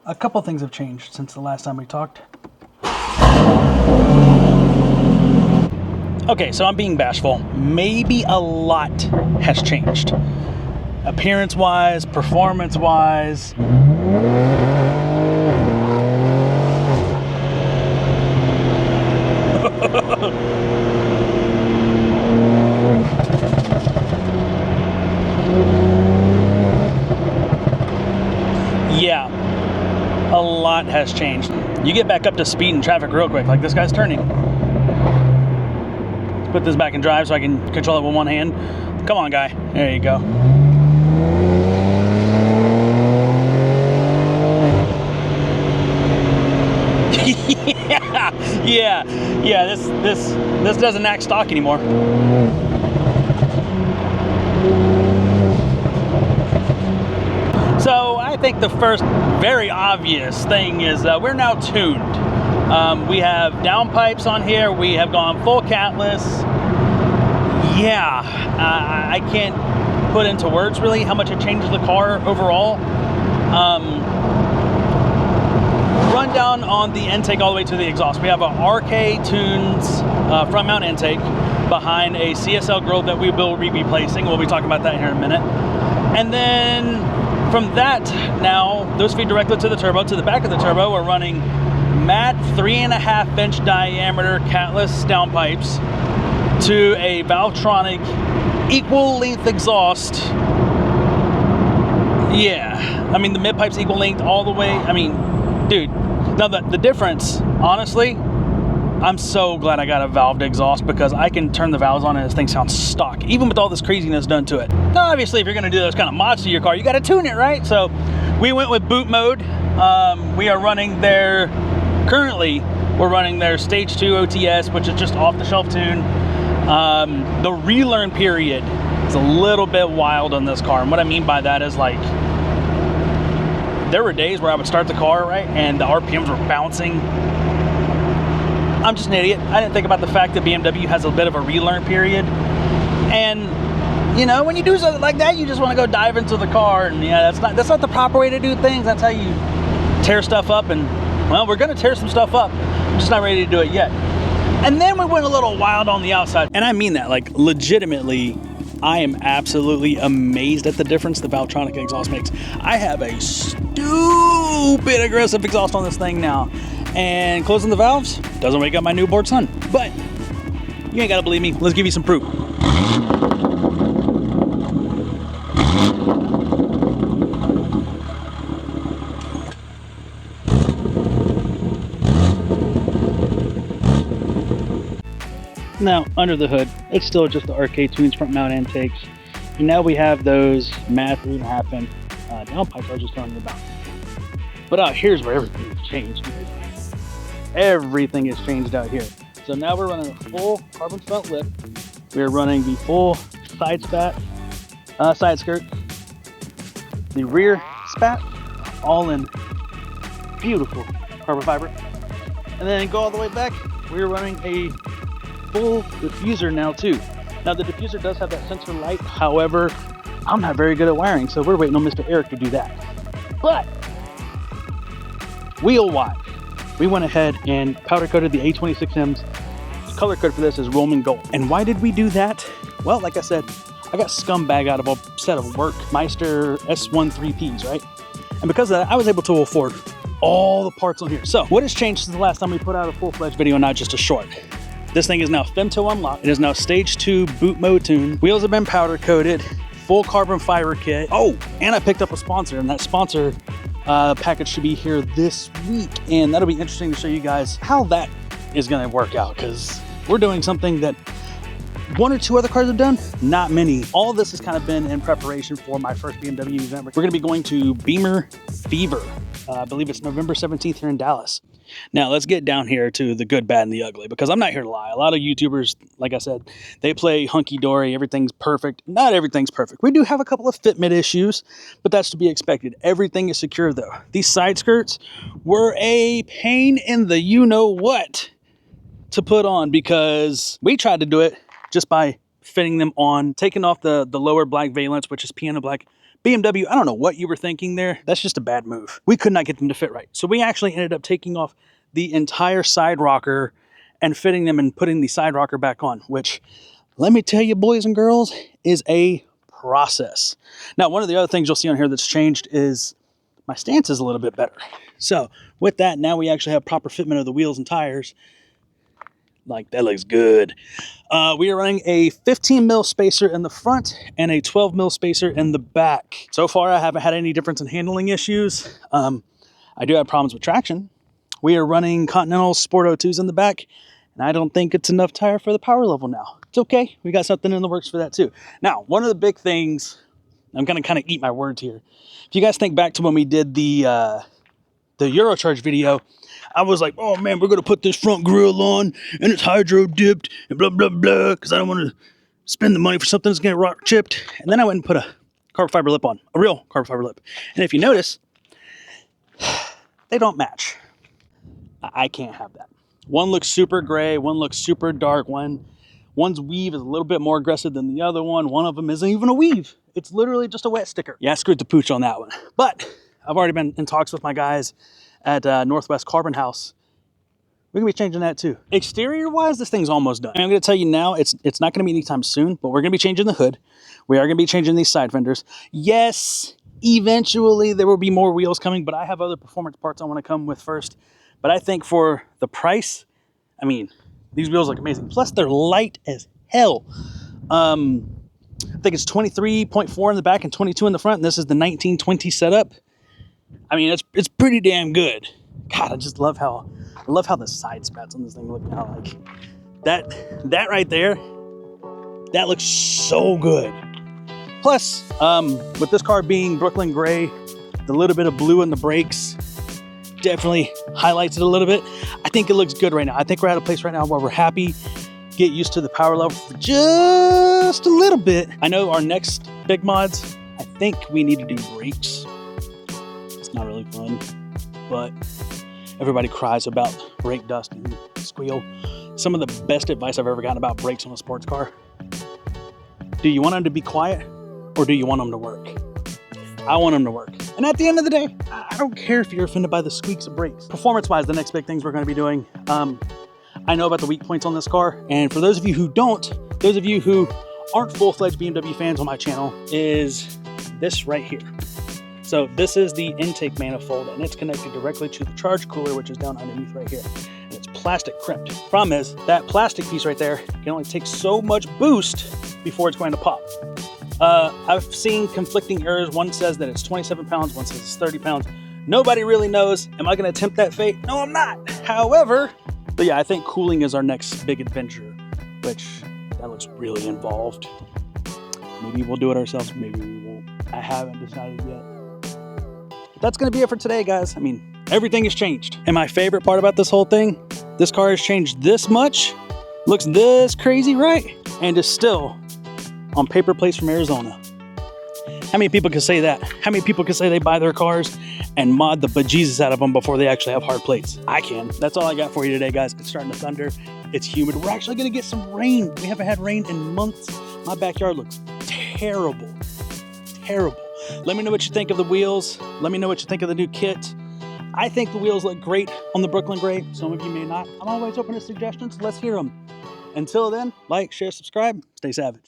a couple things have changed since the last time we talked. Okay, so I'm being bashful. Maybe a lot has changed. Appearance-wise, performance-wise. Yeah, a lot has changed. You get back up to speed in traffic real quick, like this guy's turning. Let's put this back in drive so I can control it with one hand. Come on, guy. There you go. Yeah. This doesn't act stock anymore. So I think the first very obvious thing is we're now tuned. We have downpipes on here. We have gone full catless. Yeah, I can't put into words really how much it changes the car overall. Rundown on the intake all the way to the exhaust. We have a RK Tunes front mount intake behind a CSL grill that we will be replacing. We'll be talking about that here in a minute. And then from that, now those feed directly to the turbo. To the back of the turbo, we're running matte 3.5 inch diameter catless downpipes to a Valvetronic equal length exhaust. Yeah, I mean the mid pipe's equal length all the way. I mean, dude, now the difference, honestly, I'm so glad I got a valved exhaust because I can turn the valves on and this thing sounds stock, even with all this craziness done to it. Now, obviously, if you're gonna do those kind of mods to your car, you gotta tune it, right? So we went with boot mode. We are running currently we're running their Stage 2 OTS, which is just off-the-shelf tune. The relearn period is a little bit wild on this car, and what I mean by that is like, there were days where I would start the car, right, and the RPMs were bouncing. I'm just an idiot. I didn't think about the fact that BMW has a bit of a relearn period. And, you know, when you do something like that, you just want to go dive into the car. And, yeah, that's not the proper way to do things. That's how you tear stuff up. And, well, we're going to tear some stuff up. I'm just not ready to do it yet. And then we went a little wild on the outside. And I mean that, like, legitimately. I am absolutely amazed at the difference the Valvetronic exhaust makes. I have a stupid aggressive exhaust on this thing now. And closing the valves doesn't wake up my newborn son. But you ain't gotta believe me. Let's give you some proof. Now, under the hood, it's still just the RK Tunes front mount intakes. And now we have those matte 3.5 inch downpipes I was just telling you about. But out here's where everything's changed. Everything has changed out here. So now we're running a full carbon front lip. We're running the full side skirt, the rear spat, all in beautiful carbon fiber. And then go all the way back, we're running a full diffuser now too. Now the diffuser does have that sensor light, however, I'm not very good at wiring, so we're waiting on Mr. Eric to do that. But wheel-wise, we went ahead and powder coated the A26Ms. The color code for this is Roman Gold. And why did we do that? Well, like I said, I got scumbag out of a set of Workmeister S13Ps, right? And because of that, I was able to afford all the parts on here. So what has changed since the last time we put out a full-fledged video, not just a short? This thing is now femto unlocked. It is now Stage 2 boot mode tune. Wheels have been powder coated, full carbon fiber kit. Oh, and I picked up a sponsor, and that sponsor package should be here this week, and that'll be interesting to show you guys how that is going to work out, because we're doing something that one or two other cars have done, not many. All of this has kind of been in preparation for my first BMW event. We're going to be going to Beamer Fever. I believe it's November 17th here in Dallas. Now let's get down here to the good, bad, and the ugly, because I'm not here to lie. A lot of YouTubers, like I said, they play hunky-dory, everything's perfect. Not everything's perfect. We do have a couple of fitment issues, but that's to be expected. Everything is secure though. These side skirts were a pain in the you-know-what to put on, because we tried to do it just by fitting them on, taking off the lower black valence, which is piano black, BMW, I don't know what you were thinking there. That's just a bad move. We could not get them to fit right. So we actually ended up taking off the entire side rocker and fitting them and putting the side rocker back on, which, let me tell you, boys and girls, is a process. Now, one of the other things you'll see on here that's changed is my stance is a little bit better. So with that, now we actually have proper fitment of the wheels and tires. Like, that looks good. We are running a 15 mil spacer in the front and a 12 mil spacer in the back. So far, I haven't had any difference in handling issues. I do have problems with traction. We are running Continental Sport 02s in the back, and I don't think it's enough tire for the power level now. It's okay. We got something in the works for that too. Now, one of the big things, I'm going to kind of eat my words here. If you guys think back to when we did the Eurocharge video, I was like, oh man, we're going to put this front grille on and it's hydro dipped and blah, blah, blah, because I don't want to spend the money for something that's going to get rock chipped. And then I went and put a carbon fiber lip on, a real carbon fiber lip. And if you notice, they don't match. I can't have that. One looks super gray, one looks super dark, one's weave is a little bit more aggressive than the other one. One of them isn't even a weave. It's literally just a wet sticker. Yeah, I screwed the pooch on that one. But I've already been in talks with my guys at Northwest Carbon House. We're gonna be changing that too. Exterior wise, this thing's almost done. And I'm gonna tell you now, it's not gonna be anytime soon, but we're gonna be changing the hood. We are gonna be changing these side fenders. Yes, eventually there will be more wheels coming, but I have other performance parts I wanna come with first. But I think for the price, I mean, these wheels look amazing. Plus they're light as hell. I think it's 23.4 in the back and 22 in the front, and this is the 1920 setup. I mean, it's pretty damn good. God, I just love how the side spats on this thing look now. Like that right there, that looks so good. Plus, with this car being Brooklyn gray, the little bit of blue in the brakes definitely highlights it a little bit. I think it looks good right now. I think we're at a place right now where we're happy. Get used to the power level for just a little bit. I know our next big mods, I think we need to do brakes. It's not really fun, but everybody cries about brake dust and squeal. Some of the best advice I've ever gotten about brakes on a sports car. Do you want them to be quiet or do you want them to work? I want them to work. And at the end of the day, I don't care if you're offended by the squeaks of brakes. Performance-wise, the next big things we're gonna be doing, I know about the weak points on this car. And for those of you who don't, those of you who aren't full-fledged BMW fans on my channel, is this right here. So this is the intake manifold, and it's connected directly to the charge cooler, which is down underneath right here. And it's plastic crimped. Problem is, that plastic piece right there can only take so much boost before it's going to pop. I've seen conflicting errors. One says that it's 27 pounds, one says it's 30 pounds. Nobody really knows. Am I going to attempt that fate? No, I'm not. However, but yeah, I think cooling is our next big adventure, which that looks really involved. Maybe we'll do it ourselves, maybe we won't. I haven't decided yet. But that's going to be it for today, guys. I mean, everything has changed. And my favorite part about this whole thing, this car has changed this much, looks this crazy, right? And is still on paper plates from Arizona. How many people can say that? How many people can say they buy their cars and mod the bejesus out of them before they actually have hard plates? I can. That's all I got for you today, guys. It's starting to thunder. It's humid. We're actually going to get some rain. We haven't had rain in months. My backyard looks terrible. Terrible. Let me know what you think of the wheels. Let me know what you think of the new kit. I think the wheels look great on the Brooklyn Gray. Some of you may not. I'm always open to suggestions. Let's hear them. Until then, like, share, subscribe. Stay savage.